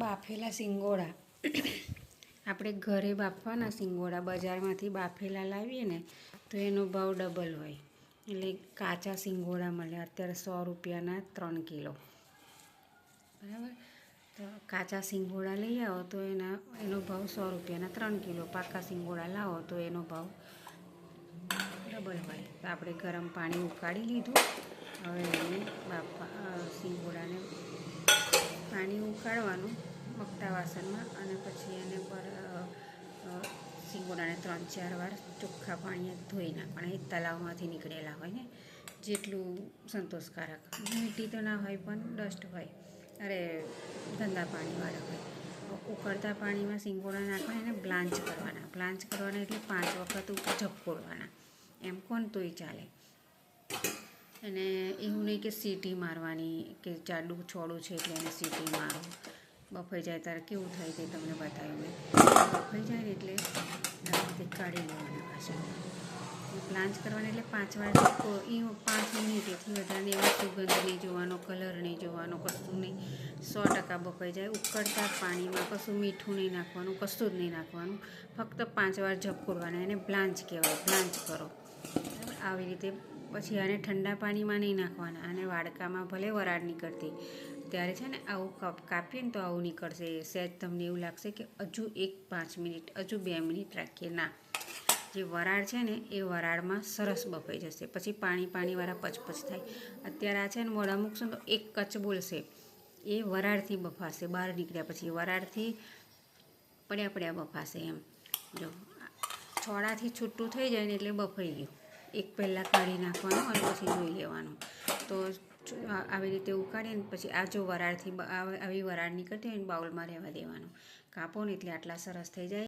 બાફેલા સિંગોડા આપણે ઘરે બાફવાના સિંગોડા બજારમાંથી બાફેલા લાવીએ ને તો એનો ભાવ ડબલ હોય. એટલે કાચા સિંગોડા મળે અત્યારે 100 રૂપિયાના 3 કિલો. બરાબર. તો કાચા સિંગોડા લઈ આવો તો એનો ભાવ 100 રૂપિયાના 3 કિલો. પાકા સિંગોડા લાવો તો એનો ભાવ ડબલ હોય. તો આપણે ગરમ પાણી ઉકાળી લીધું. હવે એને સિંગોડાને પાણી ઉકાળવાનું મગતા વાસણમાં, અને પછી એને સિંગોડાને 3-4 વાર ચોખ્ખા પાણીએ ધોઈ નાખવાના. એ તલાવમાંથી નીકળેલા હોય ને, જેટલું સંતોષકારક. મીઠી તો ના હોય પણ ડસ્ટ હોય, ગંદા પાણીવાળા હોય. ઉકળતા પાણીમાં સિંગોડા નાખવાના, એને બ્લાન્ચ કરવાના. બ્લાન્ચ કરવાના એટલે 5 વખત ઝપકોડવાના. એમ કોણ તોય ચાલે. અને એવું નહીં કે સીટી મારવાની, કે જાડું છોડું છે એટલે એને સીટી મારો. બફાઈ જાય ત્યારે કેવું થાય તે તમને બતાવ્યું મેં. બફાઈ જાય ને એટલે આ રીતે કાઢી લેવાના પાછા. બ્લાન્ચ કરવાની એટલે 5 વાર 5 મિનિટ, એથી વધારે એવો સુગંધ નહીં જોવાનો, કલર નહીં જોવાનો, કશું નહીં. 100% બફાઈ જાય. ઉકળતા પાણીમાં કશું મીઠું નહીં નાખવાનું, કશું જ નહીં નાખવાનું. ફક્ત 5 વાર ઝપકોડવાના. એને બ્લાન્ચ કહેવાય. બ્લાન્ચ કરો આવી રીતે. પછી આને ઠંડા પાણીમાં નહીં નાખવાના. આને વાડકામાં ભલે વરાળ નીકળતી ત્યારે છે ને આવું કાપીએ ને તો આવું નીકળશે. સહેજ તમને એવું લાગશે કે હજુ 5 મિનિટ, હજુ 2 મિનિટ રાખીએ. ના, જે વરાળ છે ને એ વરાળમાં સરસ બફાઈ જશે. પછી પાણીવાળા પચપચ થાય. અત્યારે આ છે ને મોઢા મૂકશો તો એક કચ બોલશે. એ વરાળથી બફાશે. બહાર નીકળ્યા પછી વરાળથી પડ્યા બફાશે. એમ જો છોડાથી છૂટું થઈ જાય ને એટલે બફાઈ ગયું. એક પહેલાં કાઢી નાખવાનું અને પછી જોઈ લેવાનું. તો આવી રીતે ઉકાળીને પછી આ જો વરાળથી આવી વરાળ નીકળતી હોય ને બાઉલમાં રહેવા દેવાનું. કાપો ને એટલે આટલા સરસ થઈ જાય.